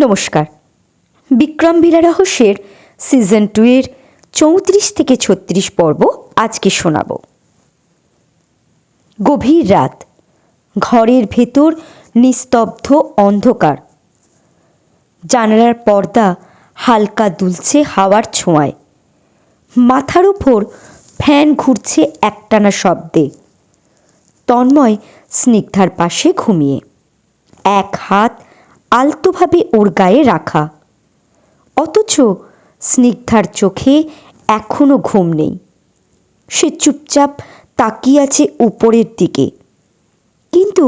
নমস্কার। বিক্রম ভিলা রহস্যের সিজন 2 এর 34 থেকে 36 পর্ব আজকে শোনাব। গভীর রাত, ঘরের ভেতর নিস্তব্ধ অন্ধকার। জানালার পর্দা হালকা দুলছে হাওয়ার ছোঁয়ায়। মাথার উপর ফ্যান ঘুরছে একটানা শব্দে। তন্ময় স্নিগ্ধার পাশে ঘুমিয়ে, এক হাত আলতোভাবে ওর গায়ে রাখা। অথচ স্নিগ্ধার চোখে এখনো ঘুম নেই। সে চুপচাপ তাকিয়ে আছে উপরের দিকে, কিন্তু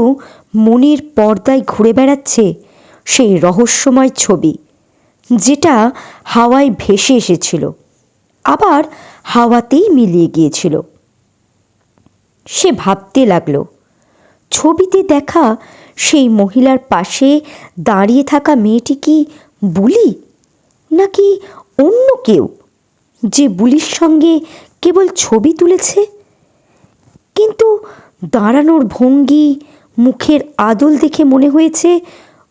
মনের পর্দায় ঘুরে বেড়াচ্ছে সেই রহস্যময় ছবি, যেটা হাওয়ায় ভেসে এসেছিল, আবার হাওয়াতেই মিলিয়ে গিয়েছিল। সে ভাবতে লাগলো, ছবিতে দেখা সেই মহিলার পাশে দাঁড়িয়ে থাকা মেয়েটি কি বুলি, নাকি অন্য কেউ, যে বুলির সঙ্গে কেবল ছবি তুলেছে? কিন্তু দাঁড়ানোর ভঙ্গি, মুখের আদল দেখে মনে হয়েছে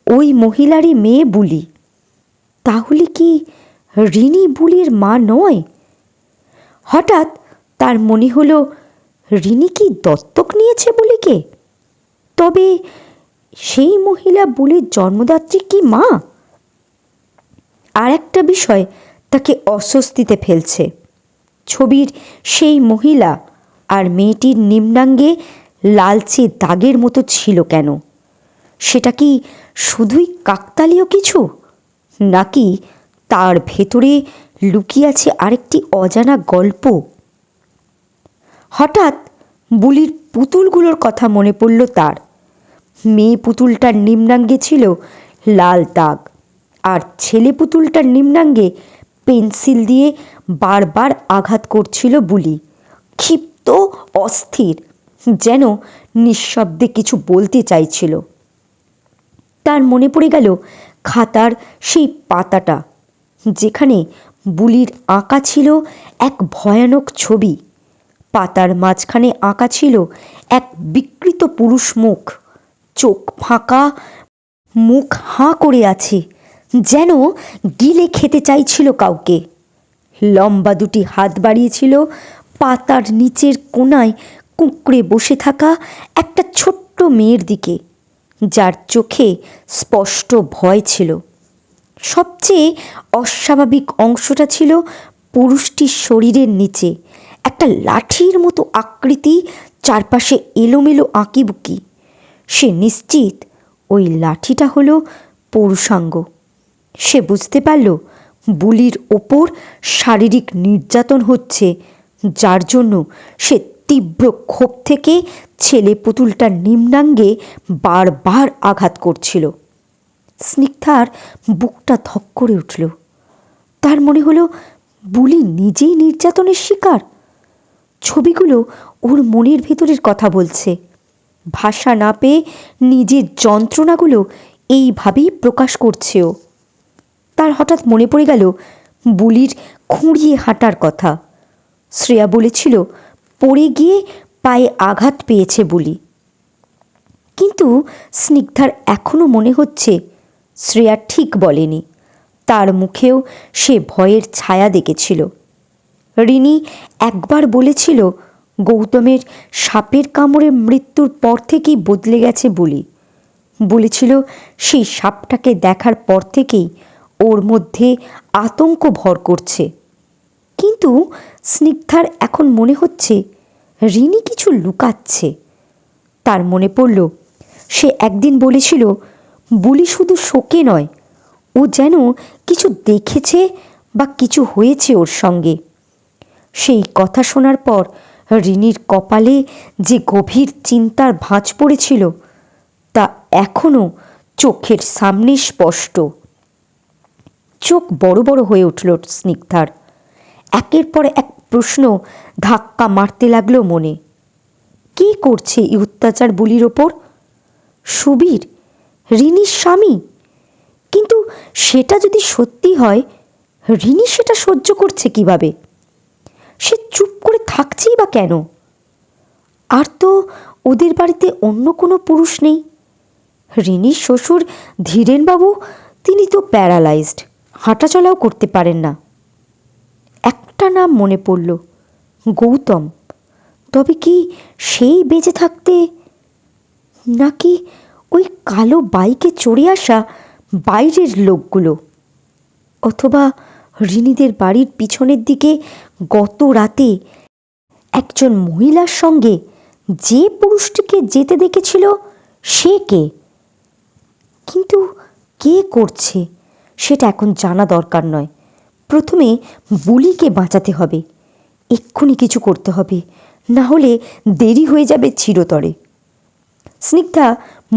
ওই মহিলারই মেয়ে বুলি। তাহলে কি রিনি বুলির মা নয়? হঠাৎ তার মনে হলো, রিনি কি দত্তক নিয়েছে বুলিকে? তবে সেই মহিলা বুলির জন্মদাত্রী কি মা? আর একটা বিষয় তাকে অস্বস্তিতে ফেলছে। ছবির সেই মহিলা আর মেয়েটির নিম্নাঙ্গে লালচে দাগের মতো ছিল কেন? সেটা কি শুধুই কাকতালীয় কিছু, নাকি তার ভেতরে লুকিয়ে আছে আরেকটি অজানা গল্প? হঠাৎ বুলির পুতুলগুলোর কথা মনে পড়ল তার। মেয়ে পুতুলটার নিম্নাঙ্গে ছিল লাল দাগ, আর ছেলে পুতুলটার নিম্নাঙ্গে পেন্সিল দিয়ে বারবার আঘাত করছিল বুলি, ক্ষিপ্ত, অস্থির, যেন নিঃশব্দে কিছু বলতে চাইছিল। তার মনে পড়ে গেল খাতার সেই পাতাটা, যেখানে বুলির আঁকা ছিল এক ভয়ানক ছবি। পাতার মাঝখানে আঁকা ছিল এক বিকৃত পুরুষ মুখ, চোখ ফাঁকা, মুখ হাঁ করে আছে, যেন গিলে খেতে চাইছিল কাউকে। লম্বা দুটি হাত বাড়িয়েছিল পাতার নিচের কোণায় কুঁকড়ে বসে থাকা একটা ছোট্ট মেয়ের দিকে, যার চোখে স্পষ্ট ভয় ছিল। সবচেয়ে অস্বাভাবিক অংশটা ছিল পুরুষটির শরীরের নিচে একটা লাঠির মতো আকৃতি, চারপাশে এলোমেলো আঁকিবুকি। সে নিশ্চিত ওই লাঠিটা হলো পুরুষাঙ্গ। সে বুঝতে পারল বুলির ওপর শারীরিক নির্যাতন হচ্ছে, যার জন্য সে তীব্র ক্ষোভ থেকে ছেলে পুতুলটার নিম্নাঙ্গে বারবার আঘাত করছিল। স্নিগ্ধার বুকটা ধক করে উঠল। তার মনে হলো বুলি নিজেই নির্যাতনের শিকার। ছবিগুলো ওর মনের ভেতরের কথা বলছে। ভাষা না পেয়ে নিজের যন্ত্রণাগুলো এইভাবেই প্রকাশ করছে ও। তার হঠাৎ মনে পড়ে গেল বুলির খুঁড়িয়ে হাঁটার কথা। শ্রেয়া বলেছিল পড়ে গিয়ে পায়ে আঘাত পেয়েছে বুলি, কিন্তু স্নিগ্ধার এখনো মনে হচ্ছে শ্রেয়া ঠিক বলেনি। তার মুখেও সে ভয়ের ছায়া দেখেছিল। রিনি একবার বলেছিল গৌতমের সাপের কামড়ে মৃত্যুর পর থেকেই বদলে গেছে বুলি। বলেছিল সেই সাপটাকে দেখার পর থেকেই ওর মধ্যে আতঙ্ক ভর করছে। কিন্তু স্নিগ্ধার এখন মনে হচ্ছে রিনি কিছু লুকাচ্ছে। তার মনে পড়ল সে একদিন বলেছিল বুলি শুধু শোকে নয়, ও যেন কিছু দেখেছে বা কিছু হয়েছে ওর সঙ্গে। সেই কথা শোনার পর রিনির কপালে যে গভীর চিন্তার ভাঁজ পড়েছিল, তা এখনো চোখের সামনে স্পষ্ট। চোখ বড় বড় হয়ে উঠল স্নিগ্ধার। একের পর এক প্রশ্ন ধাক্কা মারতে লাগলো মনে। কে করছে এই অত্যাচার বুলির ওপর? সুবীর, রিনির স্বামী? কিন্তু সেটা যদি সত্যি হয়, রিনি সেটা সহ্য করছে কিভাবে? সে চুপ করে থাকছেই বা কেন? আর তো ওদের বাড়িতে অন্য কোনো পুরুষ নেই। রিনির শ্বশুর ধীরেনবাবু তিনি তো প্যারালাইজড, হাঁটাচলাও করতে পারেন না। একটা নাম মনে পড়ল, গৌতম। তবে কি সেই বেঁচে থাকতে, নাকি ওই কালো বাইকে চড়ে আসা বাইরের লোকগুলো, অথবা রিনিদের বাড়ির পিছনের দিকে গত রাতে একজন মহিলার সঙ্গে যে পুরুষটিকে যেতে দেখেছিল সে কে? কিন্তু কে করছে সেটা এখন জানা দরকার নয়। প্রথমে বুলিকে বাঁচাতে হবে, এক্ষুনি কিছু করতে হবে, না হলে দেরি হয়ে যাবে চিরতরে। স্নিগ্ধা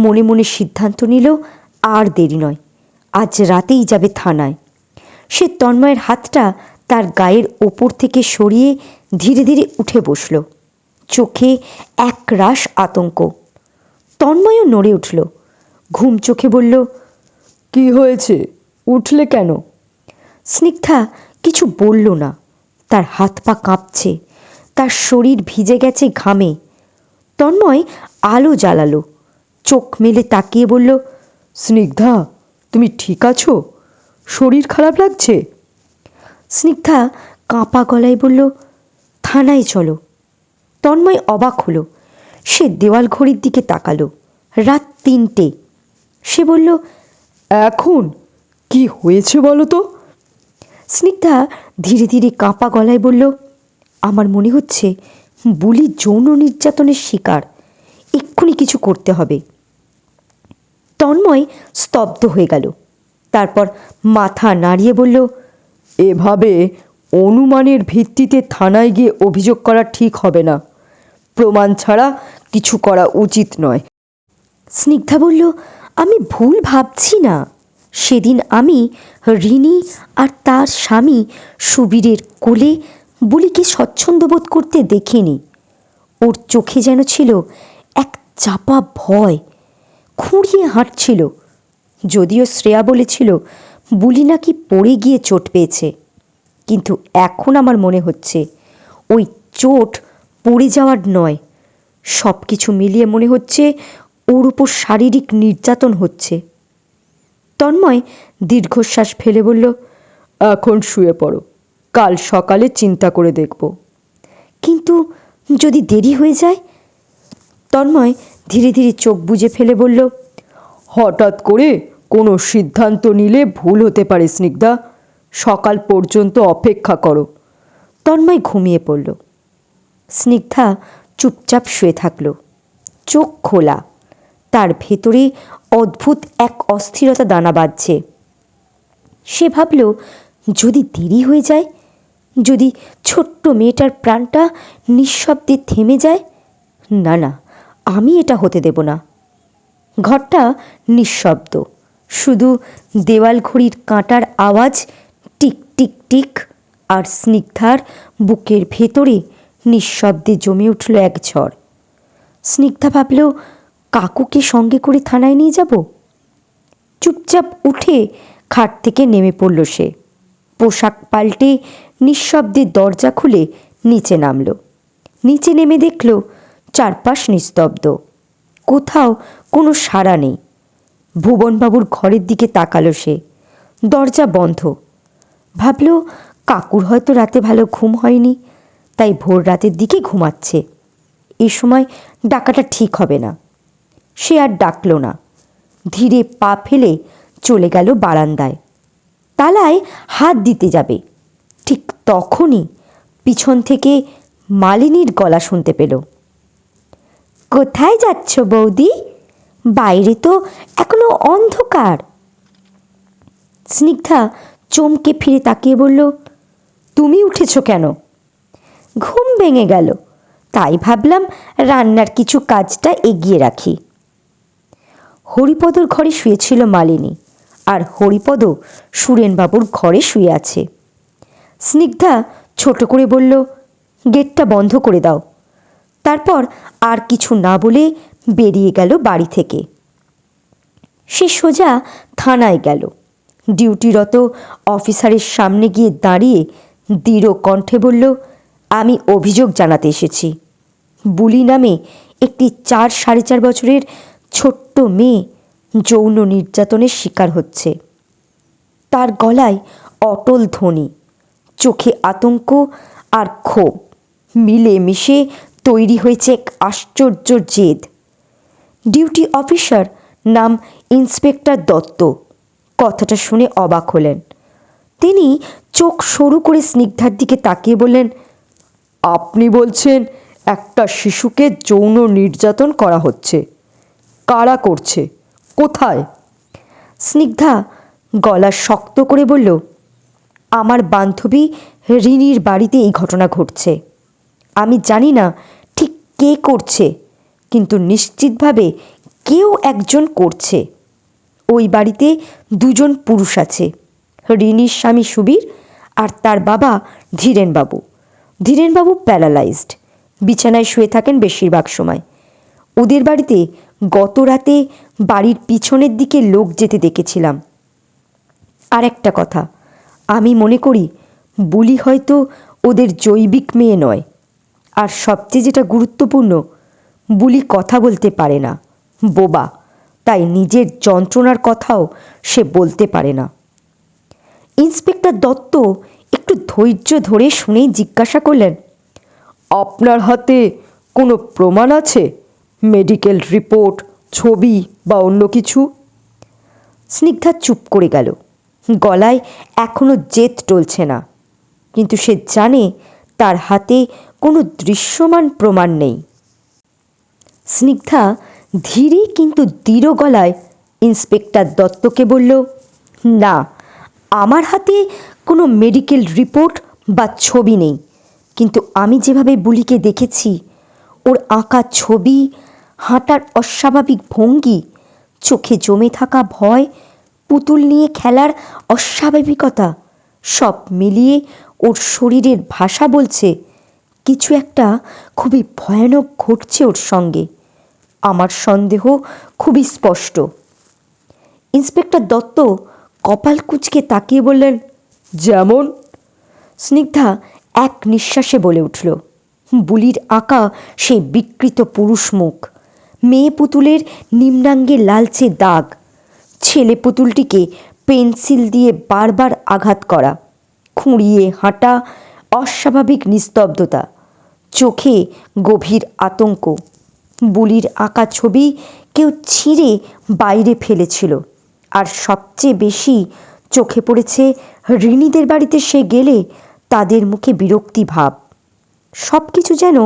মনে মনে সিদ্ধান্ত নিল আর দেরি নয়, আজ রাতেই যাবে থানায়। সে তন্ময়ের হাতটা তার গায়ের ওপর থেকে সরিয়ে ধীরে ধীরে উঠে বসল, চোখে একরাশ আতঙ্ক। তন্ময়ও নড়ে উঠল, ঘুম চোখে বলল, কি হয়েছে, উঠলে কেন? স্নিগ্ধা কিছু বলল না। তার হাত পা কাঁপছে, তার শরীর ভিজে গেছে ঘামে। তন্ময় আলো জ্বালালো, চোখ মেলে তাকিয়ে বলল, স্নিগ্ধা, তুমি ঠিক আছো? শরীর খারাপ লাগছে? স্নিগ্ধা কাঁপা গলায় বলল, থানায় চলো। তন্ময় অবাক হলো, সে দেওয়াল ঘড়ির দিকে তাকালো, রাত 3টে। সে বলল, এখন কি হয়েছে বলো তো? স্নিগ্ধা ধীরে ধীরে কাঁপা গলায় বলল, আমার মনে হচ্ছে বুলি যৌন নির্যাতনের শিকার, এক্ষুনি কিছু করতে হবে। তন্ময় স্তব্ধ হয়ে গেল, তারপর মাথা নাড়িয়ে বলল, এভাবে অনুমানের ভিত্তিতে থানায় গিয়ে অভিযোগ করা ঠিক হবে না, প্রমাণ ছাড়া কিছু করা উচিত নয়। স্নিগ্ধা বলল, আমি ভুল ভাবছি না। সেদিন আমি রিনি আর তার স্বামী সুবীরের কোলে বুলিকে স্বচ্ছন্দ বোধ করতে দেখিনি। ওর চোখে যেন ছিল এক চাপা ভয়, খুঁড়িয়ে হাঁটছিল। যদিও শ্রেয়া বলেছিল বুলি নাকি পড়ে গিয়ে চোট পেয়েছে, কিন্তু এখন আমার মনে হচ্ছে ওই চোট পড়ে যাওয়ার নয়, সব কিছু মিলিয়ে মনে হচ্ছে ওর উপর শারীরিক নির্যাতন হচ্ছে। তন্ময় দীর্ঘশ্বাস ফেলে বলল, এখন শুয়ে পড়ো, কাল সকালে চিন্তা করে দেখব। কিন্তু যদি দেরি হয়ে যায়? তন্ময় ধীরে ধীরে চোখ বুজে ফেলে বলল, হঠাৎ করে কোনো সিদ্ধান্ত নিলে ভুল হতে পারে স্নিগ্ধা, সকাল পর্যন্ত অপেক্ষা করো। তন্ময় ঘুমিয়ে পড়ল। স্নিগ্ধা চুপচাপ শুয়ে থাকল, চোখ খোলা। তার ভেতরে অদ্ভুত এক অস্থিরতা দানা বাঁধছে। সে ভাবল, যদি দেরি হয়ে যায়, যদি ছোট্ট মেয়েটার প্রাণটা নিঃশব্দে থেমে যায়। না না, আমি এটা হতে দেব না। ঘরটা নিঃশব্দ, শুধু দেওয়াল ঘড়ির কাঁটার আওয়াজ টিক টিক টিক, আর স্নিগ্ধার বুকের ভেতরে নিঃশব্দে জমে উঠল এক ঝড়। স্নিগ্ধা ভাবল, কাকুকে সঙ্গে করে থানায় নিয়ে যাব। চুপচাপ উঠে খাট থেকে নেমে পড়ল সে, পোশাক পাল্টে নিঃশব্দে দরজা খুলে নিচে নামল। নিচে নেমে দেখল চারপাশ নিস্তব্ধ, কোথাও কোনো সাড়া নেই। ভুবনবাবুর ঘরের দিকে তাকালো সে, দরজা বন্ধ। ভাবল, কাকুর হয়তো রাতে ভালো ঘুম হয়নি, তাই ভোর রাতের দিকে ঘুমাচ্ছে। এ সময় ডাকাটা ঠিক হবে না। সে আর ডাকল না, ধীরে পা ফেলে চলে গেল বারান্দায়। তালায় হাত দিতে যাবে, ঠিক তখনই পিছন থেকে মালিনীর গলা শুনতে পেল। কোথায় যাচ্ছ বৌদি? বাইরে তো এখনো অন্ধকার। স্নিগ্ধা চমকে ফিরে তাকিয়ে বলল, তুমি উঠেছ কেন? ঘুম ভেঙে গেল, তাই ভাবলাম রান্নার কিছু কাজটা এগিয়ে রাখি। হরিপদর ঘরে শুয়েছিল মালিনী, আর হরিপদ সুরেনবাবুর ঘরে শুয়ে আছে। স্নিগ্ধা ছোট করে বলল, গেটটা বন্ধ করে দাও। তারপর আর কিছু না বলে বেরিয়ে গেল বাড়ি থেকে। সে সোজা থানায় গেল। ডিউটিরত অফিসারের সামনে গিয়ে দাঁড়িয়ে দৃঢ় কণ্ঠে বলল, আমি অভিযোগ জানাতে এসেছি। বুলি নামে একটি 4-4.5 বছরের ছোট্ট মেয়ে যৌন নির্যাতনের শিকার হচ্ছে। তার গলায় অটল ধ্বনি, চোখে আতঙ্ক আর ক্ষোভ মিলে মিশে তৈরি হয়েছে এক আশ্চর্য জেদ। ডিউটি অফিসার, নাম ইন্সপেক্টর দত্ত, কথাটা শুনে অবাক হলেন। তিনি চোখ সরু করে স্নিগ্ধার দিকে তাকিয়ে বললেন, আপনি বলছেন একটা শিশুকে যৌন নির্যাতন করা হচ্ছে? কারা করছে? কোথায়? স্নিগ্ধা গলা শক্ত করে বলল, আমার বান্ধবী রিনির বাড়িতে এই ঘটনা ঘটছে। আমি জানি না ঠিক কে করছে, কিন্তু নিশ্চিতভাবে কেউ একজন করছে। ওই বাড়িতে দুজন পুরুষ আছে, রিনির স্বামী সুবীর আর তার বাবা ধীরেনবাবু। ধীরেনবাবু প্যারালাইজড, বিছানায় শুয়ে থাকেন বেশিরভাগ সময়। ওদের বাড়িতে গত রাতে বাড়ির পিছনের দিকে লোক যেতে দেখেছিলাম। আর একটা কথা, আমি মনে করি বুলি হয়তো ওদের জৈবিক মেয়ে নয়। আর সবচেয়ে যেটা গুরুত্বপূর্ণ, বুলি কথা বলতে পারে না, বোবা, তাই নিজের যন্ত্রণার কথাও সে বলতে পারে না। ইন্সপেক্টর দত্ত একটু ধৈর্য ধরে শুনেই জিজ্ঞাসা করলেন, আপনার হাতে কোনো প্রমাণ আছে? মেডিকেল রিপোর্ট, ছবি বা অন্য কিছু? স্নিগ্ধা চুপ করে গেল। গলায় এখনো জেদ টলছে না, কিন্তু সে জানে তার হাতে কোনো দৃশ্যমান প্রমাণ নেই। স্নিগ্ধা ধীরে কিন্তু দৃঢ় গলায় ইন্সপেক্টর দত্তকে বলল, না, আমার হাতে কোনো মেডিকেল রিপোর্ট বা ছবি নেই, কিন্তু আমি যেভাবে বুলিকে দেখেছি, ওর আঁকা ছবি, হাঁটার অস্বাভাবিক ভঙ্গি, চোখে জমে থাকা ভয়, পুতুল নিয়ে খেলার অস্বাভাবিকতা, সব মিলিয়ে ওর শরীরের ভাষা বলছে কিছু একটা খুবই ভয়ানক ঘটছে ওর সঙ্গে। আমার সন্দেহ খুবই স্পষ্ট। ইন্সপেক্টর দত্ত কপাল কুঁচকে তাকিয়ে বললেন, যেমন? স্নিগ্ধা এক নিঃশ্বাসে বলে উঠল, বুলির আঁকা সেই বিকৃত পুরুষ মুখ, মেয়ে পুতুলের নিম্নাঙ্গে লালচে দাগ, ছেলে পুতুলটিকে পেন্সিল দিয়ে বারবার আঘাত করা, খুঁড়িয়ে হাঁটা, অস্বাভাবিক নিস্তব্ধতা, চোখে গভীর আতঙ্ক। বুলির আঁকা ছবি কেউ ছিঁড়ে বাইরে ফেলেছিল। আর সবচেয়ে বেশি চোখে পড়েছে রিনিদের বাড়িতে সে গেলে তাদের মুখে বিরক্তি ভাব। সব কিছু যেন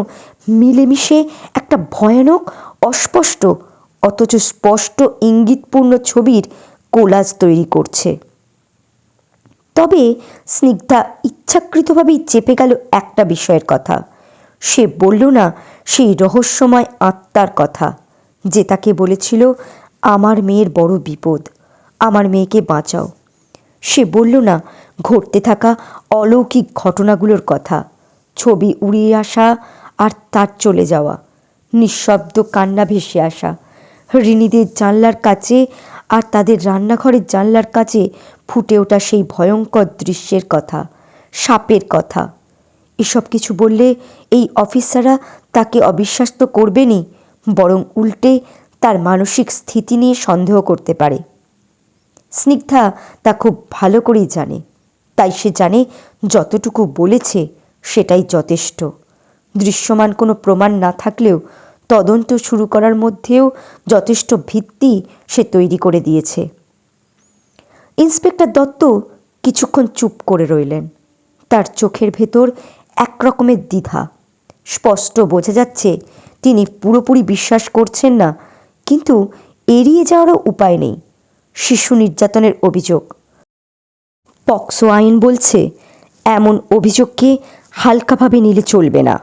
মিলেমিশে একটা ভয়ানক, অস্পষ্ট অথচ স্পষ্ট ইঙ্গিতপূর্ণ ছবির কোলাজ তৈরি করছে। তবে স্নিগ্ধা ইচ্ছাকৃতভাবেই চেপে গেল একটা বিষয়ের কথা। সে বলল না সেই রহস্যময় আত্মার কথা, যে তাকে বলেছিল, আমার মেয়ের বড় বিপদ, আমার মেয়েকে বাঁচাও। সে বলল না ঘটতে থাকা অলৌকিক ঘটনাগুলোর কথা, ছবি উড়িয়ে আসা আর তার চলে যাওয়া, নিঃশব্দ কান্না ভেসে আসা, রিনিদের জানলার কাছে আর তাদের রান্নাঘরের জানলার কাছে ফুটে ওঠা সেই ভয়ঙ্কর দৃশ্যের কথা, সাপের কথা। এসব কিছু বললে এই অফিসাররা তাকে অবিশ্বাস তো করবেনই, বরং উল্টে তার মানসিক স্থিতি নিয়ে সন্দেহ করতে পারে। স্নিগ্ধা তা খুব ভালো করেই জানে, তাই সে জানে যতটুকু বলেছে সেটাই যথেষ্ট। দৃশ্যমান কোনো প্রমাণ না থাকলেও তদন্ত শুরু করার মধ্যেও যথেষ্ট ভিত্তি সে তৈরি করে দিয়েছে। ইন্সপেক্টর দত্ত কিছুক্ষণ চুপ করে রইলেন। তার চোখের ভেতর একরকমের দ্বিধা। স্পষ্ট বোঝা যাচ্ছে তিনি পুরোপুরি বিশ্বাস করছেন না, কিন্তু এড়িয়ে যাওয়ারও উপায় নেই। শিশু নির্যাতনের অভিযোগ, পক্সো আইন বলছে এমন অভিযোগকে হালকাভাবে নিলে চলবে না।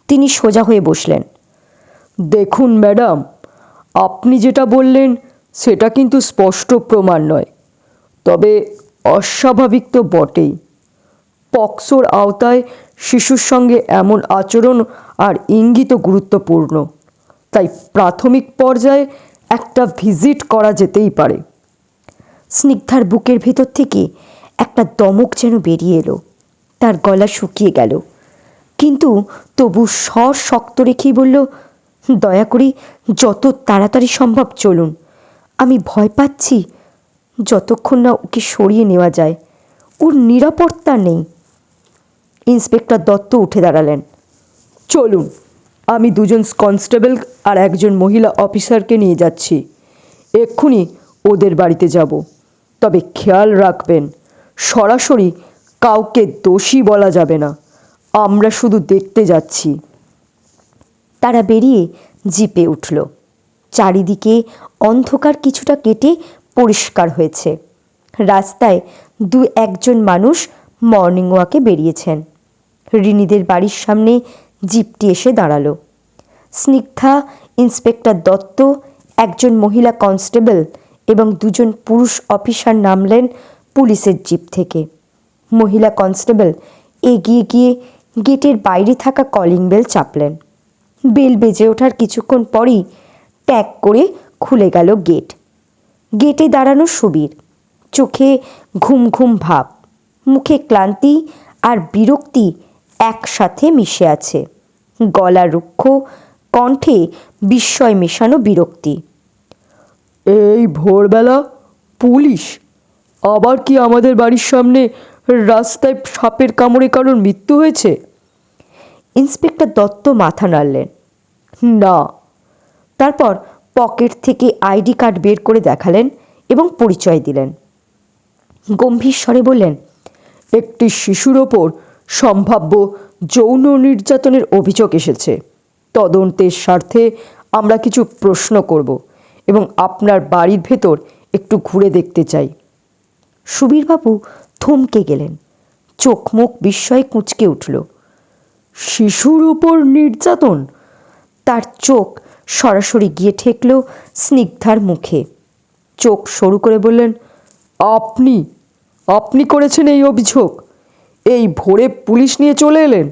তিনি সোজা হয়ে বসলেন। দেখুন ম্যাডাম, আপনি যেটা বললেন সেটা কিন্তু স্পষ্ট প্রমাণ নয়, তবে অস্বাভাবিক তো বটেই। পক্সোর আওতায় শিশুর সঙ্গে এমন আচরণ আর ইঙ্গিত গুরুত্বপূর্ণ, তাই প্রাথমিক পর্যায়ে একটা ভিজিট করা যেতেই পারে। স্নিগ্ধার বুকের ভেতর থেকে একটা দমক যেন বেরিয়ে এলো। তার গলা শুকিয়ে গেল, কিন্তু তবু স্বর শক্ত রেখেই বলল, দয়া করে যত তাড়াতাড়ি সম্ভব চলুন, আমি ভয় পাচ্ছি, যতক্ষণ না ওকে সরিয়ে নেওয়া যায়। ওর নিরাপত্তা নেই। ইন্সপেক্টর দত্ত উঠে দাঁড়ালেন। চলুন, আমি দুজন কনস্টেবল আর একজন মহিলা অফিসারকে নিয়ে যাচ্ছি। এক্ষুনি ওদের বাড়িতে যাব। তবে খেয়াল রাখবেন, সরাসরি কাউকে দোষী বলা যাবে না। আমরা শুধু দেখতে যাচ্ছি। তারা বেরিয়ে জিপে উঠল। চারিদিকে অন্ধকার কিছুটা কেটে পরিষ্কার হয়েছে। রাস্তায় একজন মানুষ মর্নিং ওয়াকে বেরিয়েছেন। রিনিদের বাড়ির সামনে জিপটি এসে দাঁড়ালো। স্নিগ্ধা, ইন্সপেক্টর দত্ত, একজন মহিলা কনস্টেবল এবং দুজন পুরুষ অফিসার নামলেন পুলিশের জিপ থেকে। মহিলা কনস্টেবল এগিয়ে গিয়ে গেটের বাইরে থাকা কলিং বেল চাপলেন। বেল বেজে ওঠার কিছুক্ষণ পরই ট্যাগ করে খুলে গেল গেট। গেটে দাঁড়ানো সুবীর, চোখে ঘুম ঘুম ভাব, মুখে ক্লান্তি আর বিরক্তি একসাথে মিশে আছে। গলা রুক্ষ, কণ্ঠে বিস্ময় মেশানো বিরক্তি। এই ভোরবেলা পুলিশ? আবার কি আমাদের বাড়ির সামনে রাস্তায় সাপের কামড়ে কারোর মৃত্যু হয়েছে? ইন্সপেক্টর দত্ত মাথা নাড়লেন। না। তারপর পকেট থেকে আইডি কার্ড বের করে দেখালেন এবং পরিচয় দিলেন। গম্ভীর স্বরে বললেন, একটি শিশুর ওপর সম্ভাব্য যৌন নির্যাতনের অভিযোগ এসেছে। তদন্তের স্বার্থে আমরা কিছু প্রশ্ন করব এবং আপনার বাড়ির ভেতর একটু ঘুরে দেখতে চাই। সুবীরবাবু থমকে গেলেন। চোখ মুখ বিস্ময়ে কুঁচকে উঠল। শিশুর ওপর নির্যাতন? তার চোখ সরাসরি গিয়ে ঠেকল স্নিগ্ধার মুখে। চোখ সরু করে বললেন, আপনি আপনি করেছেন এই অভিযোগ? এই ভোরে পুলিশ নিয়ে চলে এলেন?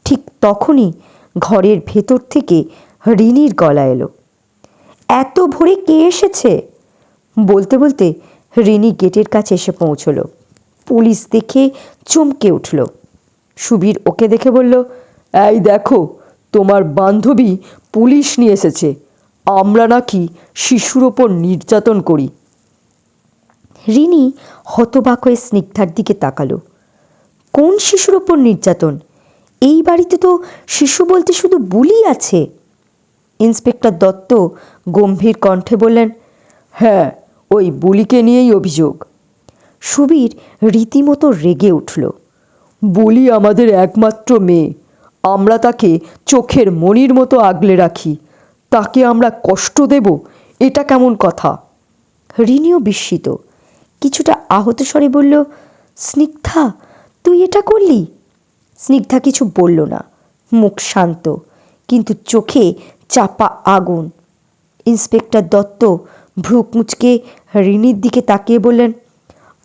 ঠিক তখনই ঘরের ভেতর থেকে রিনির গলা এলো। এত ভোরে কে এসেছে? বলতে বলতে রিনি গেটের কাছে এসে পৌঁছল। পুলিশ দেখে চমকে উঠল। সুবীর ওকে দেখে বলল, এই দেখো, তোমার বান্ধবী পুলিশ নিয়ে এসেছে। আমরা নাকি শিশুর ওপর নির্যাতন করি। রিনি হতবাক হয়ে স্নিগ্ধার দিকে তাকালো। কোন শিশুর ওপর নির্যাতন? এই বাড়িতে তো শিশু বলতে শুধু বুলি আছে। ইন্সপেক্টর দত্ত গম্ভীর কণ্ঠে বললেন, হ্যাঁ, ওই বুলিকে নিয়েই অভিযোগ। সুবীর রীতিমতো রেগে উঠল। বুলি আমাদের একমাত্র মেয়ে। আমরা তাকে চোখের মণির মতো আগলে রাখি। তাকে আমরা কষ্ট দেব? এটা কেমন কথা? রিনিও বিস্মিত, কিছুটা আহত স্বরে বলল, স্নিগ্ধা, তুই এটা করলি? স্নিগ্ধা কিছু বলল না, মুখ শান্ত, কিন্তু চোখে চাপা আগুন। ইন্সপেক্টর দত্ত ভ্রু কুঁচকে রিনির দিকে তাকিয়ে বললেন,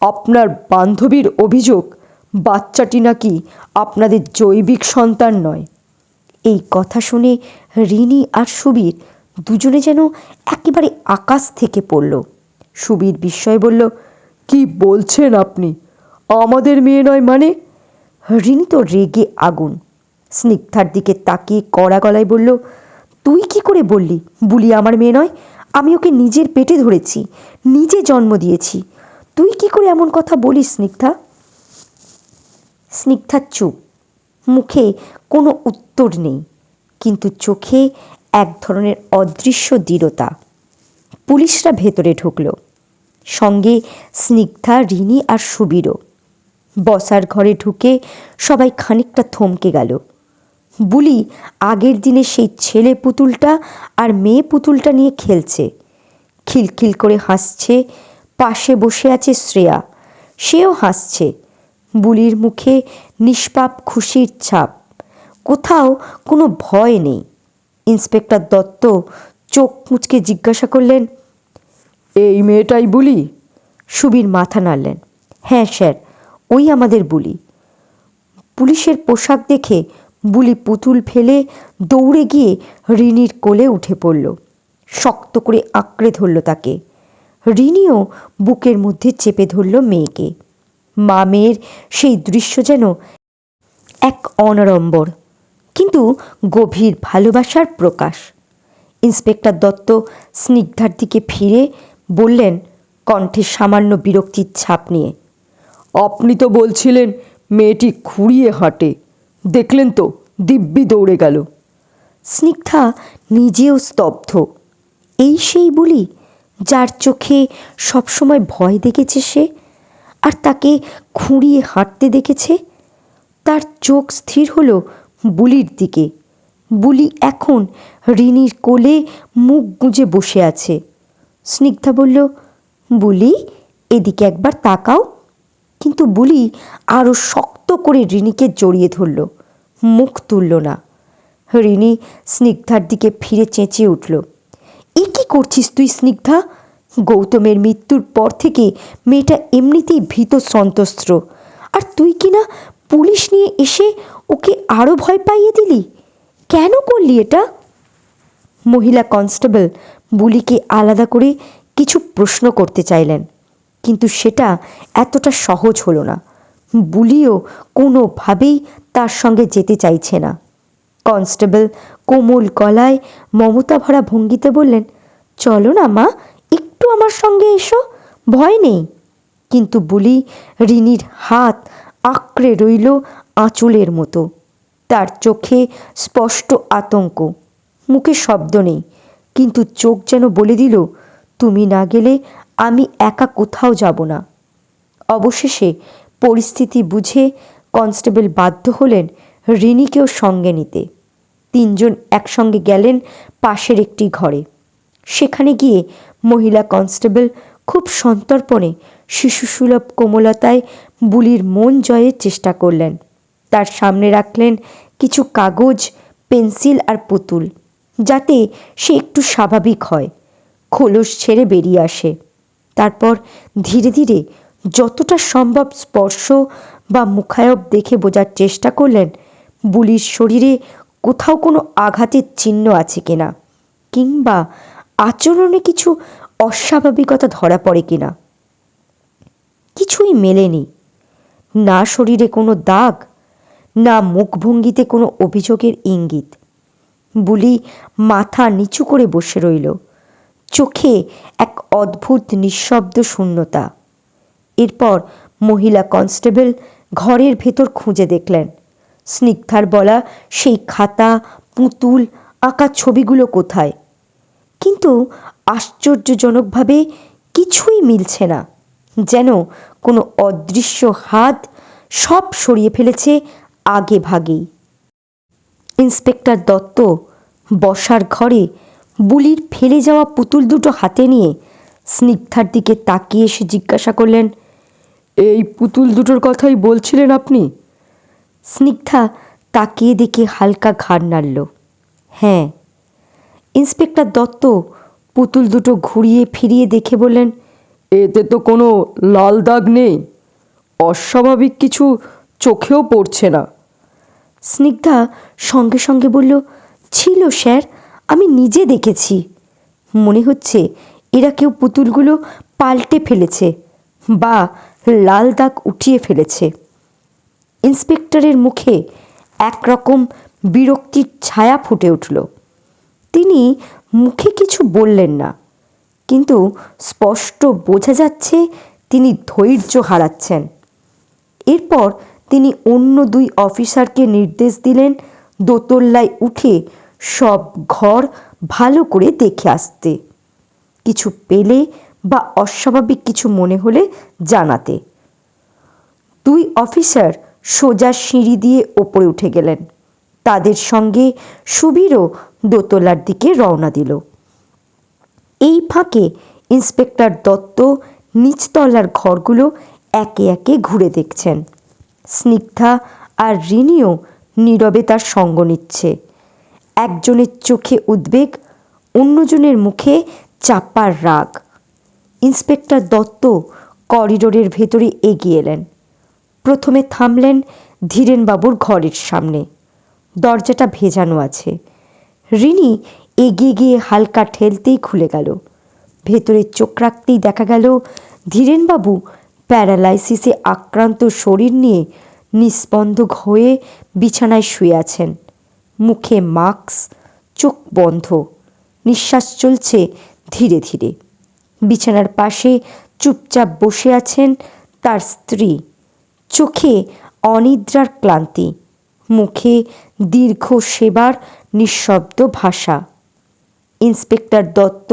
আপনার বান্ধবীর অভিযোগ বাচ্চাটি নাকি আপনাদের জৈবিক সন্তান নয়। এই কথা শুনে রিনি আর সুবীর দুজনে যেন একেবারে আকাশ থেকে পড়ল। সুবীর বিস্ময়ে বলল, কি বলছেন আপনি? আমাদের মেয়ে নয় মানে? রিনি তো রেগে আগুন। স্নিগ্ধার দিকে তাকিয়ে কড়া গলায় বলল, তুই কি করে বললি বুলি আমার মেয়ে নয়? আমি ওকে নিজের পেটে ধরেছি, নিজে জন্ম দিয়েছি। তুই কি করে এমন কথা বলিস স্নিগ্ধা? স্নিগ্ধা চুপ, মুখে কোনো উত্তর নেই, কিন্তু চোখে এক ধরনের অদৃশ্য দৃঢ়তা। পুলিশরা ভেতরে ঢুকল, সঙ্গে স্নিগ্ধা, রিনি আর সুবীরও। বসার ঘরে ঢুকে সবাই খানিকটা থমকে গেল। বুলি আগের দিনে সেই ছেলে পুতুলটা আর মেয়ে পুতুলটা নিয়ে খেলছে, খিলখিল করে হাসছে। পাশে বসে আছে শ্রেয়া, সেও হাসছে। বুলির মুখে নিষ্পাপ খুশির ছাপ, কোথাও কোনো ভয় নেই। ইন্সপেক্টর দত্ত চোখ মুচকে জিজ্ঞাসা করলেন, এই মেয়েটাই বুলি? সুবীর মাথা নাড়লেন, হ্যাঁ স্যার, ওই আমাদের বুলি। পুলিশের পোশাক দেখে বুলি পুতুল ফেলে দৌড়ে গিয়ে রিনির কোলে উঠে পড়ল, শক্ত করে আঁকড়ে ধরল তাকে। রিনিও বুকের মধ্যে চেপে ধরল মেয়েকে। মা মেয়ের সেই দৃশ্য যেন এক অনাড়ম্বর কিন্তু গভীর ভালোবাসার প্রকাশ। ইন্সপেক্টর দত্ত স্নিগ্ধার দিকে ফিরে বললেন, কণ্ঠে সামান্য বিরক্তির ছাপ নিয়ে। আপনি তো বলছিলেন মেয়েটি খুঁড়িয়ে হাঁটে, দেখলেন তো দিব্যি দৌড়ে গেল। স্নিগ্ধা নিজেও স্তব্ধ। এই সেই বুলি যার চোখে সবসময় ভয় দেখেছে সে, আর তাকে খুঁড়িয়ে হাঁটতে দেখেছে। তার চোখ স্থির হলো বুলির দিকে। বুলি এখন রিনির কোলে মুখ গুঁজে বসে আছে। স্নিগ্ধা বলল, বুলি এদিকে একবার তাকাও। কিন্তু বুলি আরও শক্ত করে রিনিকে জড়িয়ে ধরল, মুখ তুলল না। রিনি স্নিগ্ধার দিকে ফিরে চেঁচিয়ে উঠল, এ কী করছিস তুই স্নিগ্ধা? গৌতমের মৃত্যুর পর থেকে মেয়েটা এমনিতেই ভীত সন্ত্রস্ত, আর তুই কিনা পুলিশ নিয়ে এসে ওকে আরও ভয় পাইয়ে দিলি। কেন করলি এটা? মহিলা কনস্টেবল বুলিকে আলাদা করে কিছু প্রশ্ন করতে চাইলেন, কিন্তু সেটা এতটা সহজ হলো না। বুলিও কোনোভাবেই তার সঙ্গে যেতে চাইছে না। কনস্টেবল কোমল গলায় মমতা ভরা ভঙ্গিতে বললেন, চলো না মা, একটু আমার সঙ্গে এসো, ভয় নেই। কিন্তু বুলি রিনির হাত আঁকড়ে রইল আঁচলের মতো। তার চোখে স্পষ্ট আতঙ্ক, মুখে শব্দ নেই, কিন্তু চোখ যেন বলে দিল, তুমি না গেলে আমি একা কোথাও যাব না। অবশেষে পরিস্থিতি বুঝে কনস্টেবল বাধ্য হলেন রিনিকেও সঙ্গে নিতে। তিনজন একসঙ্গে গেলেন পাশের একটি ঘরে। সেখানে গিয়ে মহিলা কনস্টেবল খুব সন্তর্পণে শিশুসুলভ কোমলতায় বুলির মন জয়ের চেষ্টা করলেন। তার সামনে রাখলেন কিছু কাগজ, পেন্সিল আর পুতুল, যাতে সে একটু স্বাভাবিক হয়, খোলস ছেড়ে বেরিয়ে আসে। তারপর ধীরে ধীরে যতটা সম্ভব স্পর্শ বা মুখায়ব দেখে বোঝার চেষ্টা করলেন বুলির শরীরে কোথাও কোনো আঘাতের চিহ্ন আছে কিনা, কিংবা আচরণে কিছু অস্বাভাবিকতা ধরা পড়ে কিনা। কিছুই মেলেনি। না শরীরে কোনো দাগ, না মুখভঙ্গিতে কোনো অভিযোগের ইঙ্গিত। বুলি মাথা নিচু করে বসে রইল, চোখে এক অদ্ভুত নিঃশব্দ শূন্যতা। এরপর মহিলা কনস্টেবল ঘরের ভেতর খুঁজে দেখলেন স্নিগ্ধার বলা সেই খাতা, পুতুল, আঁকা ছবিগুলো কোথায়। কিন্তু আশ্চর্যজনকভাবে কিছুই মিলছে না, যেন কোনো অদৃশ্য হাত সব সরিয়ে ফেলেছে আগে ভাগেই। ইন্সপেক্টর দত্ত বসার ঘরে বুলির ফেলে যাওয়া পুতুল দুটো হাতে নিয়ে স্নিগ্ধার দিকে তাকিয়ে এসে জিজ্ঞাসা করলেন, এই পুতুল দুটোর কথাই বলছিলেন আপনি? স্নিগ্ধা তাকিয়ে দেখে হালকা ঘাড় নাড়ল। হ্যাঁ। ইন্সপেক্টর দত্ত পুতুল দুটো ঘুরিয়ে ফিরিয়ে দেখে বললেন, এতে তো কোনো লাল দাগ নেই, অস্বাভাবিক কিছু চোখেও পড়ছে না। স্নিগ্ধা সঙ্গে সঙ্গে বলল, ছিল স্যার, আমি নিজে দেখেছি। মনে হচ্ছে এরা কেউ পুতুলগুলো পাল্টে ফেলেছে বা লাল দাগ উঠিয়ে ফেলেছে। ইন্সপেক্টরের মুখে একরকম বিরক্তির ছায়া ফুটে উঠল। তিনি মুখে কিছু বললেন না, কিন্তু স্পষ্ট বোঝা যাচ্ছে তিনি ধৈর্য হারাচ্ছেন। এরপর তিনি অন্য দুই অফিসারকে নির্দেশ দিলেন দোতলায় উঠে সব ঘর ভালো করে দেখে আসতে, কিছু পেলে বা অস্বাভাবিক কিছু মনে হলে জানাতে। দুই অফিসার সোজা সিঁড়ি দিয়ে ওপরে উঠে গেলেন। তাদের সঙ্গে সুবীরও দোতলার দিকে রওনা দিল। এই ফাঁকে ইন্সপেক্টর দত্ত নিচতলার ঘরগুলো একে একে ঘুরে দেখছেন। স্নিগ্ধা আর রিনিও নীরবে তার সঙ্গ নিচ্ছে। একজনের চোখে উদ্বেগ, অন্যজনের মুখে চাপার রাগ। ইন্সপেক্টর দত্ত করিডোরের ভেতরে এগিয়ে এলেন। প্রথমে থামলেন ধীরেনবাবুর ঘরের সামনে। দরজাটা ভেজানো আছে। রিনি এগিয়ে গিয়ে হালকা ঠেলতেই খুলে গেল। ভেতরে চোখ রাখতেই দেখা গেল ধীরেনবাবু প্যারালাইসিসে আক্রান্ত শরীর নিয়ে নিস্পন্দ হয়ে বিছানায় শুয়ে আছেন। মুখে মাস্ক, চোখ বন্ধ, নিঃশ্বাস চলছে ধীরে ধীরে। বিছানার পাশে চুপচাপ বসে আছেন তার স্ত্রী, চোখে অনিদ্রার ক্লান্তি, মুখে দীর্ঘ সেবার নিঃশব্দ ভাষা। ইন্সপেক্টর দত্ত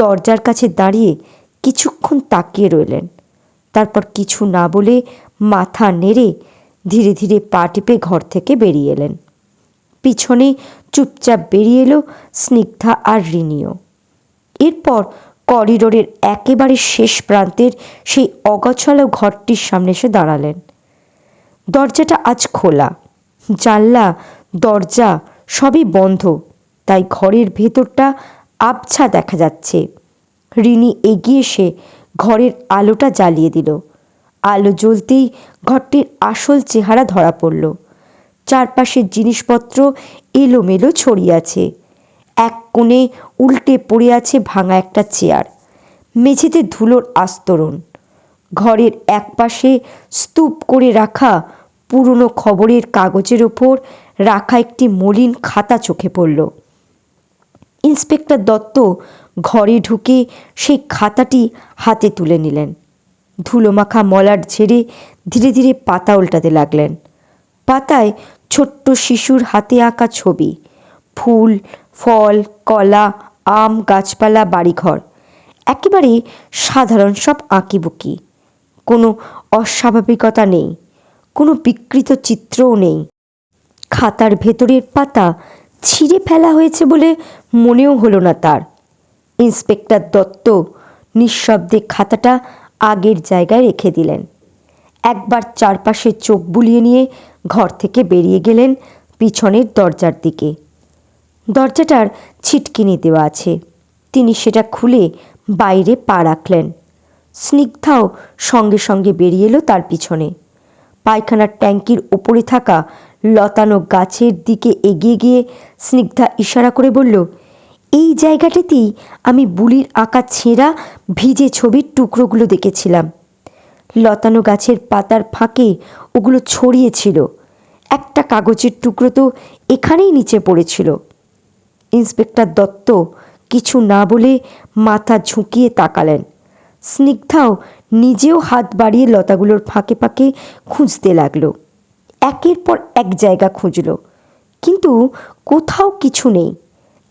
দরজার কাছে দাঁড়িয়ে কিছুক্ষণ তাকিয়ে রইলেন। তারপর কিছু না বলে মাথা নেড়ে ধীরে ধীরে পা টিপে ঘর থেকে বেরিয়ে এলেন। পিছনে চুপচাপ বেরিয়ে এলো স্নিগ্ধা আর রিনিও। এরপর করিডোরের একেবারে শেষ প্রান্তের সেই অগোছালো ঘরটির সামনে এসে দাঁড়ালেন। দরজাটা আজ খোলা, জানলা দরজা সবই বন্ধ, তাই ঘরের ভেতরটা আবছা দেখা যাচ্ছে। রিনি এগিয়ে এসে ঘরের আলোটা জ্বালিয়ে দিল। আলো জ্বলতেই ঘরটির আসল চেহারা ধরা পড়ল। চারপাশের জিনিসপত্র এলোমেলো ছড়িয়ে আছে। এক কোণে উল্টে পড়ে আছে ভাঙা একটা চেয়ার, মেঝেতে ধুলোর আস্তরণ। ঘরের একপাশে স্তূপ করে রাখা পুরনো খবরের কাগজের ওপর রাখা একটি মলিন খাতা চোখে পড়ল। ইন্সপেক্টর দত্ত ঘরে ঢুকে সেই খাতাটি হাতে তুলে নিলেন। ধুলোমাখা মলাট ঝেড়ে ধীরে ধীরে পাতা উল্টাতে লাগলেন। পাতায় ছোট্ট শিশুর হাতে আঁকা ছবি, ফুল, ফল, কলা, আম, গাছপালা, বাড়িঘর, একেবারে সাধারণ সব আঁকিবুকি। কোনো অস্বাভাবিকতা নেই, কোনো বিকৃত চিত্রও নেই। খাতার ভেতরের পাতা ছিঁড়ে ফেলা হয়েছে বলে মনেও হলো না তার। ইন্সপেক্টর দত্ত নিঃশব্দে খাতাটা আগের জায়গায় রেখে দিলেন। একবার চারপাশে চোখ বুলিয়ে নিয়ে ঘর থেকে বেরিয়ে গেলেন পিছনের দরজার দিকে। দরজাটার ছিটকিনি দেওয়া আছে, তিনি সেটা খুলে বাইরে পা রাখলেন। স্নিগ্ধাও সঙ্গে সঙ্গে বেরিয়ে এলো তার পিছনে। পায়খানার ট্যাঙ্কির ওপরে থাকা লতানো গাছের দিকে এগিয়ে গিয়ে স্নিগ্ধা ইশারা করে বলল, এই জায়গাটাতেই আমি বুলির আঁকা ছেঁড়া ভিজে ছবির টুকরোগুলো দেখেছিলাম। লতানো গাছের পাতার ফাঁকে ওগুলো ছড়িয়েছিল। একটা কাগজের টুকরো তো এখানেই নিচে পড়েছিল। ইন্সপেক্টর দত্ত কিছু না বলে মাথা ঝুঁকিয়ে তাকালেন। স্নিগ্ধাও নিজেও হাত বাড়িয়ে লতাগুলোর ফাঁকে ফাঁকে খুঁজতে লাগলো। একের পর এক জায়গা খুঁজল, কিন্তু কোথাও কিছু নেই,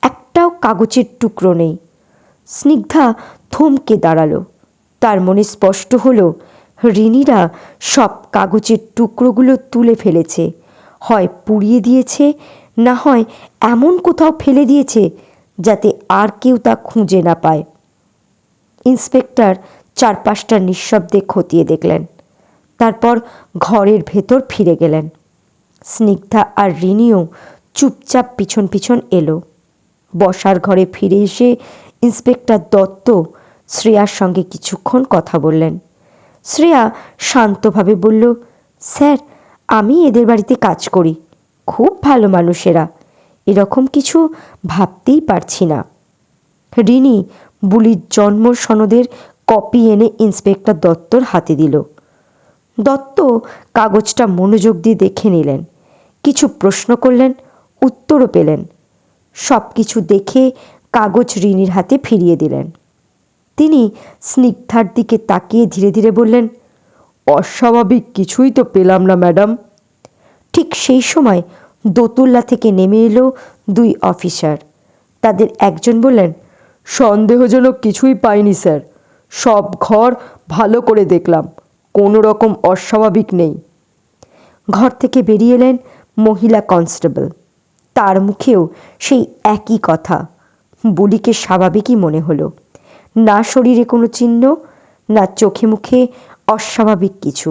একটাও কাগজের টুকরো নেই। স্নিগ্ধা থমকে দাঁড়ালো। তার মনে স্পষ্ট হলো রিনিরা সব কাগজের টুকরোগুলো তুলে ফেলেছে, হয় পুড়িয়ে দিয়েছে, না হয় এমন কোথাও ফেলে দিয়েছে যাতে আর কেউ তা খুঁজে না পায়। ইন্সপেক্টর চারপাশটা নিঃশব্দে খতিয়ে দেখলেন, তারপর ঘরের ভেতর ফিরে গেলেন। স্নিগ্ধা আর রিনিও চুপচাপ পিছন পিছন এলো। বসার ঘরে ফিরে এসে ইন্সপেক্টর দত্ত শ্রেয়ার সঙ্গে কিছুক্ষণ কথা বললেন। শ্রেয়া শান্তভাবে বলল, স্যার, আমি এদের বাড়িতে কাজ করি, খুব ভালো মানুষেরা, এরকম কিছু ভাবতেই পারছি না। রিনি বুলির জন্ম সনদের কপি এনে ইন্সপেক্টর দত্তর হাতে দিল। দত্ত কাগজটা মনোযোগ দিয়ে দেখে নিলেন, কিছু প্রশ্ন করলেন, উত্তরও পেলেন। সব কিছু দেখে কাগজ রিনির হাতে ফিরিয়ে দিলেন। তিনি স্নিগ্ধার দিকে তাকিয়ে ধীরে ধীরে বললেন, অস্বাভাবিক কিছুই তো পেলাম না ম্যাডাম। ঠিক সেই সময় দোতলা থেকে নেমে এলো দুই অফিসার। তাদের একজন বললেন, সন্দেহজনক কিছুই পাইনি স্যার, সব ঘর ভালো করে দেখলাম, কোনো রকম অস্বাভাবিক নেই। ঘর থেকে বেরিয়ে এলেন মহিলা কনস্টেবল। তার মুখেও সেই একই কথা। বুলিকে স্বাভাবিকই মনে হলো, না শরীরে কোনো চিহ্ন, না চোখে মুখে অস্বাভাবিক কিছু।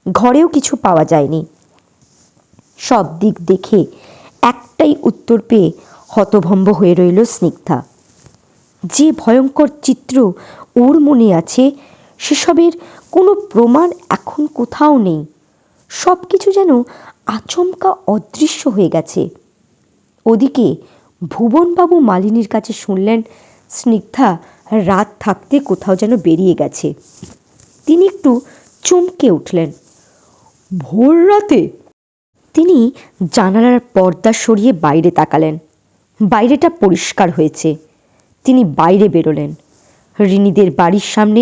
ঘরেও কিছু পাওয়া যায়নি। সব দিক দেখে একটাই উত্তর পেয়ে হতভম্ব হয়ে রইল স্নিগ্ধা। যে ভয়ঙ্কর চিত্র ওর মনে আছে সেসবের কোনো প্রমাণ এখন কোথাও নেই। সব কিছু যেন আচমকা অদৃশ্য হয়ে গেছে। ওদিকে ভুবনবাবু মালিনীর কাছে শুনলেন স্নিগ্ধা রাত থাকতে কোথাও যেন বেরিয়ে গেছে। তিনি একটু চমকে উঠলেন। ভোর রাতে? তিনি জানালার পর্দা সরিয়ে বাইরে তাকালেন। বাইরেটা পরিষ্কার হয়েছে। তিনি বাইরে বেরোলেন। রিনিদের বাড়ির সামনে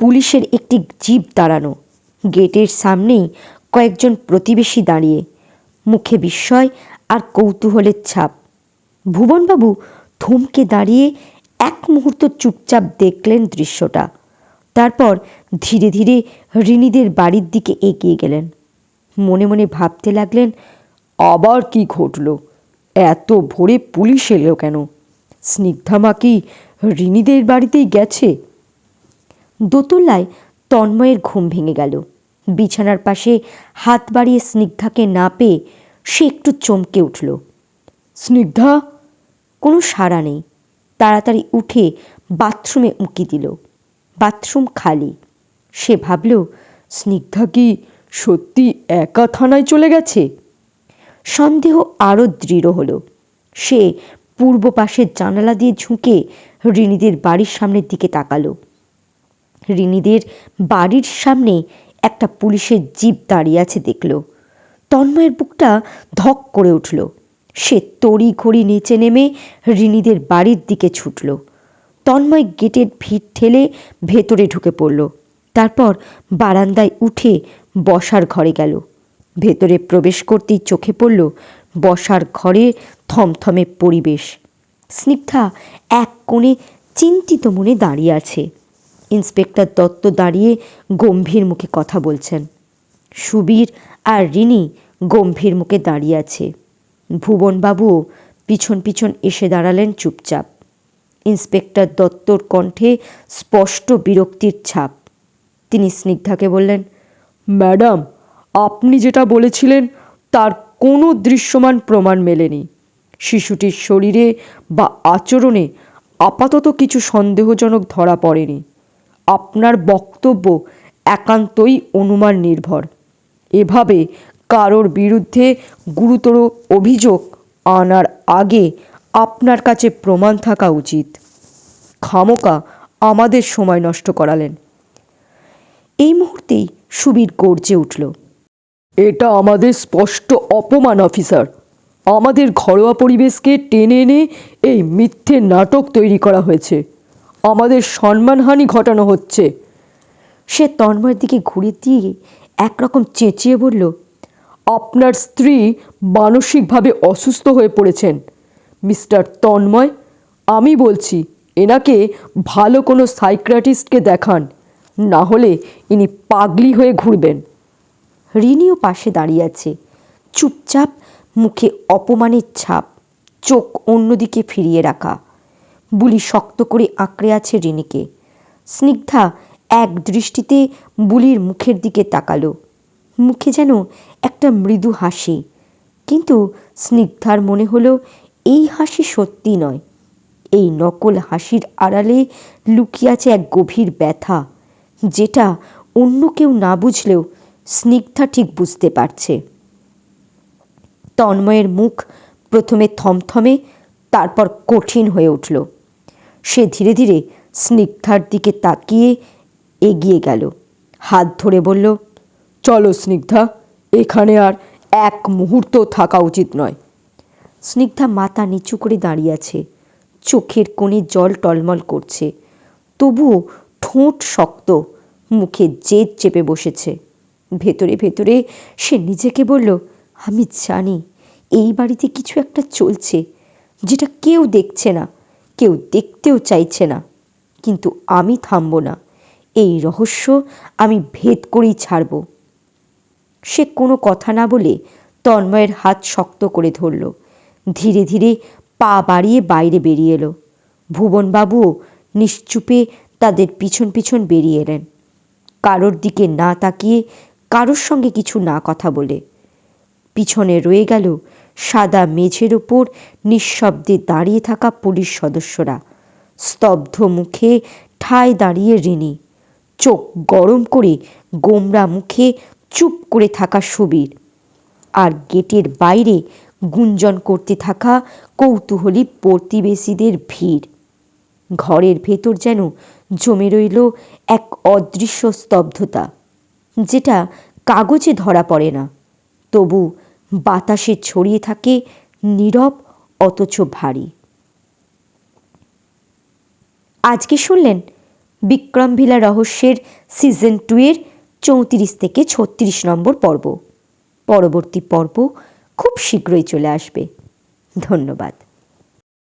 পুলিশের একটি জিপ দাঁড়ানো। গেটের সামনেই কয়েকজন প্রতিবেশী দাঁড়িয়ে, মুখে বিস্ময় আর কৌতূহলের ছাপ। ভুবনবাবু থমকে দাঁড়িয়ে এক মুহূর্ত চুপচাপ দেখলেন দৃশ্যটা। তারপর ধীরে ধীরে রিনিদের বাড়ির দিকে এগিয়ে গেলেন। মনে মনে ভাবতে লাগলেন, আবার কি ঘটল? এত ভোরে পুলিশ এলো কেন? স্নিগ্ধামা কি রিনিদের বাড়িতেই গেছে? দোতলায় তন্ময়ের ঘুম ভেঙে গেল। বিছানার পাশে হাত বাড়িয়ে স্নিগ্ধাকে না পেয়ে সে একটু চমকে উঠল। স্নিগ্ধা! কোনো সাড়া নেই। তাড়াতাড়ি উঠে বাথরুমে উঁকি দিল। বাথরুম খালি। সে ভাবল, স্নিগ্ধা কি সত্যি একা থানায় চলে গেছে? সন্দেহ আরও দৃঢ় হলো। সে পূর্ব পাশের জানালা দিয়ে ঝুঁকে রিনিদের বাড়ির সামনের দিকে তাকালো। রিনিদের বাড়ির সামনে একটা পুলিশের জিপ দাঁড়িয়ে আছে দেখল। তন্ময়ের বুকটা ধক করে উঠল। সে তড়ি ঘড়ি নিচে নেমে রিনিদের বাড়ির দিকে ছুটল। তন্ময় গেটের ভিড় ঠেলে ভেতরে ঢুকে পড়ল। তারপর বারান্দায় উঠে বসার ঘরে গেল। ভেতরে প্রবেশ করতেই চোখে পড়ল বসার ঘরে থমথমে পরিবেশ। স্নিগ্ধা এক কোণে চিন্তিত মনে দাঁড়িয়ে আছে। ইন্সপেক্টর দত্ত দাঁড়িয়ে গম্ভীর মুখে কথা বলছেন। সুবীর আর রিনি গম্ভীর মুখে দাঁড়িয়ে আছে। ভুবনবাবুও পিছন পিছন এসে দাঁড়ালেন চুপচাপ। ইন্সপেক্টর দত্তর কণ্ঠে স্পষ্ট বিরক্তির ছাপ। তিনি স্নিগ্ধাকে বললেন, ম্যাডাম, আপনি যেটা বলেছিলেন তার কোনো দৃশ্যমান প্রমাণ মেলেনি। শিশুটির শরীরে বা আচরণে আপাতত কিছু সন্দেহজনক ধরা পড়েনি। আপনার বক্তব্য একান্তই অনুমান নির্ভর। এভাবে কারোর বিরুদ্ধে গুরুতর অভিযোগ আনার আগে আপনার কাছে প্রমাণ থাকা উচিত। খামোকা আমাদের সময় নষ্ট করালেন। এই মুহূর্তেই সুবীর গর্জে উঠল, এটা আমাদের স্পষ্ট অপমান অফিসার। আমাদের ঘরোয়া পরিবেশকে টেনে এনে এই মিথ্যে নাটক তৈরি করা হয়েছে। আমাদের সম্মানহানি ঘটানো হচ্ছে। সে তন্ময়ের দিকে ঘুরে দিয়ে একরকম চেঁচিয়ে বলল, আপনার স্ত্রী মানসিকভাবে অসুস্থ হয়ে পড়েছেন মিস্টার তন্ময়। আমি বলছি, এনাকে ভালো কোনো সাইকিয়াট্রিস্টকে দেখান, না হলে ইনি পাগলি হয়ে ঘুরবেন। রিনিও পাশে দাঁড়িয়ে আছে, চুপচাপ, মুখে অপমানের ছাপ, চোখ অন্যদিকে ফিরিয়ে রাখা। বুলি শক্ত করে আঁকড়ে আছে রিনিকে। স্নিগ্ধা এক দৃষ্টিতে বুলির মুখের দিকে তাকালো। মুখে যেন একটা মৃদু হাসি, কিন্তু স্নিগ্ধার মনে হলো এই হাসি সত্যি নয়। এই নকল হাসির আড়ালে লুকিয়ে আছে এক গভীর ব্যথা, যেটা অন্য কেউ না বুঝলেও স্নিগ্ধা ঠিক বুঝতে পারছে। তন্ময়ের মুখ প্রথমে থমথমে, তারপর কঠিন হয়ে উঠল। সে ধীরে ধীরে স্নিগ্ধার দিকে তাকিয়ে এগিয়ে গেল, হাত ধরে বলল, চলো স্নিগ্ধা, এখানে আর এক মুহূর্ত থাকা উচিত নয়। স্নিগ্ধা মাথা নিচু করে দাঁড়িয়ে আছে, চোখের কোণে জল টলমল করছে, তবুও ঠোঁট শক্ত, মুখে জেদ চেপে বসেছে। ভেতরে ভেতরে সে নিজেকে বলল, আমি জানি এই বাড়িতে কিছু একটা চলছে, যেটা কেউ দেখছে না, কেউ দেখতেও চাইছে না, কিন্তু আমি থামব না। এই রহস্য আমি ভেদ করেই ছাড়ব। সে কোনো কথা না বলে তন্ময়ের হাত শক্ত করে ধরল। ধীরে ধীরে পা বাড়িয়ে বাইরে বেরিয়ে এলো। ভুবনবাবুও নিশ্চুপে তাদের পিছন পিছন বেরিয়ে এলেন, কারোর দিকে না তাকিয়ে, কারোর সঙ্গে কিছু না কথা বলে। পিছনে রয়ে গেল সাদা মেঝের ওপর নিঃশব্দে দাঁড়িয়ে থাকা পুলিশ সদস্যরা। স্তব্ধ মুখে ঠায় দাঁড়িয়ে রিনি, চোখ গরম করে গোমরা মুখে চুপ করে থাকা সুবীর, আর গেটের বাইরে গুঞ্জন করতে থাকা কৌতূহলী প্রতিবেশীদের ভিড়। ঘরের ভেতর যেন জমে রইল এক অদৃশ্য স্তব্ধতা, যেটা কাগজে ধরা পড়ে না, তবু বাতাসে ছড়িয়ে থাকে নীরব অথচ ভারী। আজকে শুনলেন বিক্রমভিলা রহস্যের সিজন 2 এর 34 থেকে 36 নম্বর পর্ব। পরবর্তী পর্ব খুব শীঘ্রই চলে আসবে। ধন্যবাদ।